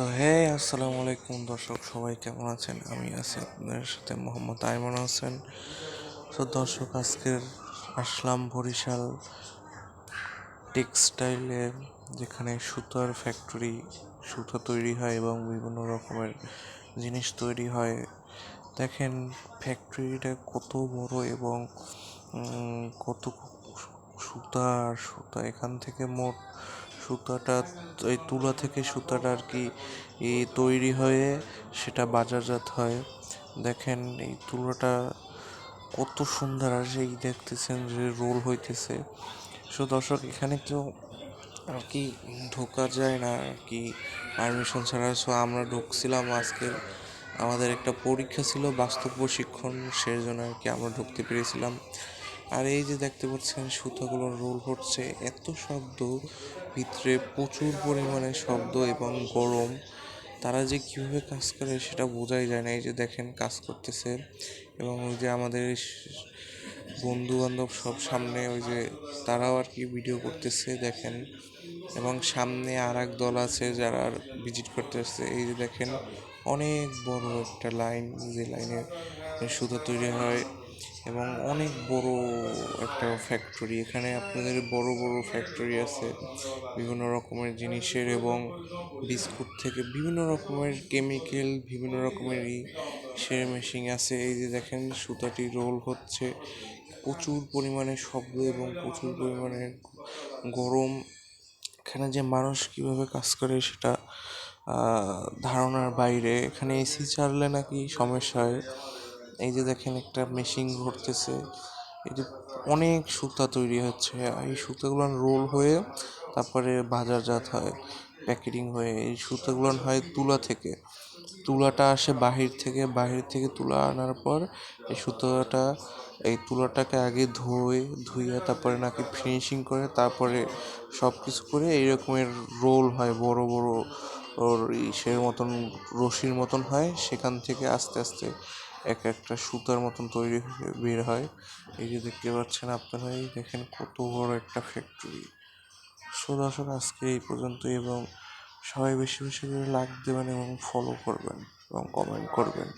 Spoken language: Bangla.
আসসালামু আলাইকুম দর্শক, সবাই কেমন আছেন? আমি আছি আপনাদের সাথে মোহাম্মদ আইমান হোসেন। দর্শক, আজকের আসলাম বরিশাল টেক্সটাইলের, যেখানে সুতার ফ্যাক্টরি, সুতো তৈরি হয় এবং বিভিন্ন রকমের জিনিস তৈরি হয়। দেখেন ফ্যাক্টরিটা কত বড় এবং কত সুতা আর সুতা। এখান থেকে মোট সুতাটা, এই তুলা থেকে সুতাটা আর কি তৈরি হয়ে সেটা বাজারজাত হয়। দেখেন এই তুলাটা কত সুন্দর, আর সেই দেখতেছেন যে রোল হইতেছে। দর্শক, এখানে তো আর কি ঢোকা যায় না আর কি পারমিশন ছাড়া। আমরা ঢুকছিলাম, আজকে আমাদের একটা পরীক্ষা ছিল, বাস্তব প্রশিক্ষণ, সেই জন্য আর কি আমরা ঢুকতে পেরেছিলাম। আর এই যে দেখতে পাচ্ছেন সুতাগুলো রোল হচ্ছে, এত শব্দ, ভিতরে প্রচুর পরিমাণে শব্দ এবং গরম। তারা যে কীভাবে কাজ করে সেটা বোঝাই যায় না। এই যে দেখেন কাজ করতেছে, এবং ওই যে আমাদের বন্ধু বান্ধব সব সামনে, ওই যে তারাও আর কি ভিডিও করতেছে দেখেন। এবং সামনে আর এক দল আছে যারা ভিজিট করতে আসছে। এই যে দেখেন অনেক বড় একটা লাইন, যে লাইনে সুতো তৈরি হয়, এবং অনেক বড় একটা ফ্যাক্টরি। এখানে আপনাদের বড় বড় ফ্যাক্টরি আছে বিভিন্ন রকমের জিনিসের, এবং বিস্কুট থেকে বিভিন্ন রকমের কেমিক্যাল, বিভিন্ন রকমের মেশিন আছে। এই যে দেখেন সুতাটি রোল হচ্ছে, প্রচুর পরিমাণে শব্দ এবং প্রচুর পরিমাণে গরম। এখানে যে মানুষ কিভাবে কাজ করে সেটা ধারণার বাইরে। এখানে এসি চাললে নাকি সমস্যা হয়। এই যে দেখেন একটা মেশিন ঘুরতেছে, এই যে অনেক সুতা তৈরি হচ্ছে। এই সুতাগুলো রোল হয়ে তারপরে বাজারজাত হয়, প্যাকেটিং হয়ে। এই সুতাগুলো হয় তুলা থেকে, তুলাটা আসে বাহির থেকে, বাহির থেকে তুলা আনার পর এই সুতোটা, এই তুলাটাকে আগে ধুয়ে তারপরে নাকি ফিনিশিং করে, তারপরে সব কিছু করে এই রকমের রোল হয়, বড় বড় ওর ইসের মতন, রশির মতন হয়। সেখান থেকে আস্তে আস্তে এক একটা সুতার মতন তৈরি হয়ে বের হয়। এই যে দেখতে পাচ্ছেন আপনারা, এই দেখেন কত বড় একটা ফ্যাক্টরি। দর্শক, আজকে এই পর্যন্তই, এবং সবাই বেশি বেশি করে লাইক দেবেন এবং ফলো করবেন এবং কমেন্ট করবেন।